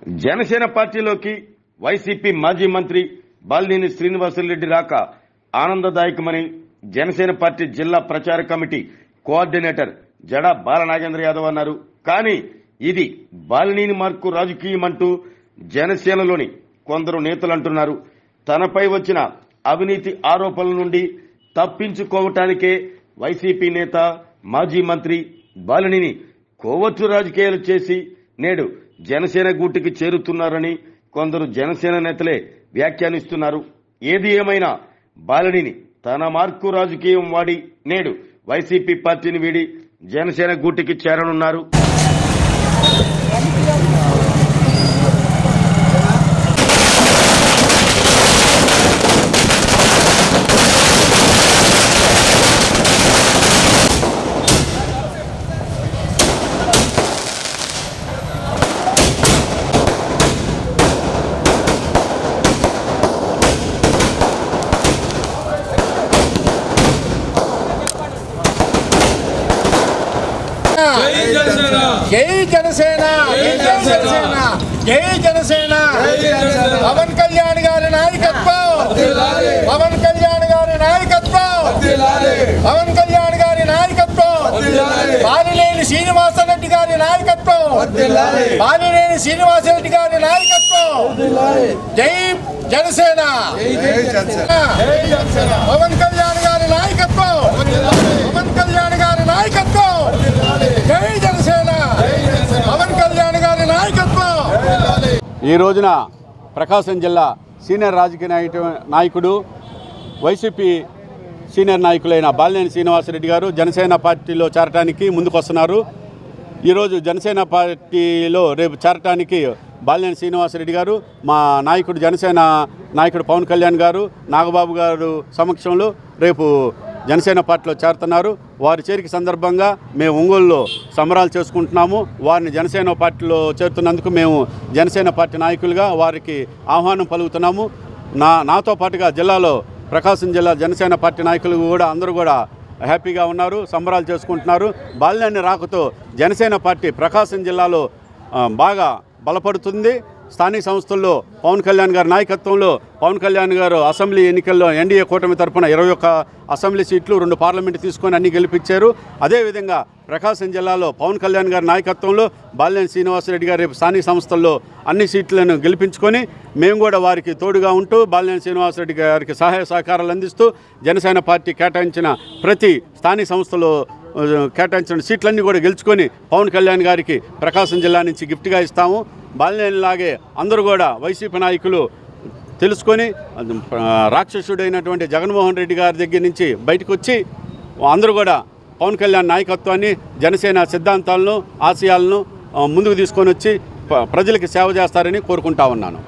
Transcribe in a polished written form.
జనసేన పార్టీలోకి వైసీపీ మాజీ మంత్రి బాలినేని శ్రీనివాసరెడ్డి రాక ఆనందదాయకమని జనసేన పార్టీ జిల్లా ప్రచార కమిటీ కోఆర్డినేటర్ జడ బాలనాగేంద్ర యాదవ్ అన్నారు. కానీ ఇది బాలినేని మార్కు రాజకీయమంటూ జనసేనలోని కొందరు నేతలు అంటున్నారు. తనపై వచ్చిన అవినీతి ఆరోపణల నుండి తప్పించుకోవటానికే వైసీపీ నేత మాజీ మంత్రి బాలినేని కోవత్తు రాజకీయాలు చేసి నేడు జనసేన గూటికి చేరుతున్నారని కొందరు జనసేన నేతలే వ్యాఖ్యానిస్తున్నారు. ఏది ఏమైనా బాలినేని తన మార్కు రాజకీయం వాడి నేడు వైసీపీ పార్టీని వీడి జనసేన గూటికి చేరనున్నారు. जय जनसेना जय जनसेना पवन कल्याण गारी नायकत्వం पवन कल्याण गारी नायकत्వం पवन कल्याण गारी नायकत्వం బాలినేని శ్రీనివాసరెడ్డి గారి నాయకత్వం బాలినేని శ్రీనివాసరెడ్డి గారి నాయకత్వం జై జనసేన పవన్ కళ్యాణ్ గారి నాయకత్వం పవన్ కళ్యాణ్ గారి నాయకత్వం జై జనసేన పవన్ కళ్యాణ్ గారి నాయకత్వం. ఈ రోజున ప్రకాశం జిల్లా సీనియర్ రాజకీయ నాయకుడు వైసీపీ సీనియర్ నాయకులైన బాలినేని శ్రీనివాసరెడ్డి గారు జనసేన పార్టీలో చేరటానికి ముందుకొస్తున్నారు. ఈరోజు జనసేన పార్టీలో రేపు చేరటానికి బాలినేని శ్రీనివాసరెడ్డి గారు మా నాయకుడు జనసేన నాయకుడు పవన్ కళ్యాణ్ గారు నాగబాబు గారు సమక్షంలో రేపు జనసేన పార్టీలో చేరుతున్నారు. వారి చేరిక సందర్భంగా మేము ఒంగోలులో సంబరాలు చేసుకుంటున్నాము. వారిని జనసేన పార్టీలో చేరుతున్నందుకు మేము జనసేన పార్టీ నాయకులుగా వారికి ఆహ్వానం పలుకుతున్నాము. నాతో పాటుగా జిల్లాలో ప్రకాశం జిల్లా జనసేన పార్టీ నాయకులు కూడా అందరూ కూడా హ్యాపీగా ఉన్నారు, సంబరాలు చేసుకుంటున్నారు. బాలినేని రాకతో జనసేన పార్టీ ప్రకాశం జిల్లాలో బాగా బలపడుతుంది. స్థానిక సంస్థల్లో పవన్ కళ్యాణ్ గారి నాయకత్వంలో పవన్ కళ్యాణ్ గారు అసెంబ్లీ ఎన్నికల్లో ఎన్డీఏ కూటమి తరఫున 21 అసెంబ్లీ సీట్లు 2 పార్లమెంటు తీసుకొని అన్ని గెలిపించారు. అదేవిధంగా ప్రకాశం జిల్లాలో పవన్ కళ్యాణ్ గారి నాయకత్వంలో బాలినేని శ్రీనివాసరెడ్డి గారు రేపు స్థానిక సంస్థల్లో అన్ని సీట్లను గెలిపించుకొని మేము కూడా వారికి తోడుగా ఉంటూ బాలినేని శ్రీనివాసరెడ్డి గారికి సహాయ సహకారాలు అందిస్తూ జనసేన పార్టీ కేటాయించిన ప్రతి స్థానిక సంస్థలో కేటాయించిన సీట్లన్నీ కూడా గెలుచుకొని పవన్ కళ్యాణ్ గారికి ప్రకాశం జిల్లా నుంచి గిఫ్ట్గా ఇస్తాము. బాలినేనిలాగే అందరూ కూడా వైసీపీ నాయకులు తెలుసుకొని రాక్షసుడైనటువంటి జగన్మోహన్ రెడ్డి గారి దగ్గర నుంచి బయటకు వచ్చి అందరూ కూడా పవన్ కళ్యాణ్ నాయకత్వాన్ని జనసేన సిద్ధాంతాలను ఆశయాలను ముందుకు తీసుకొని వచ్చి ప్రజలకు సేవ చేస్తారని కోరుకుంటా ఉన్నాను.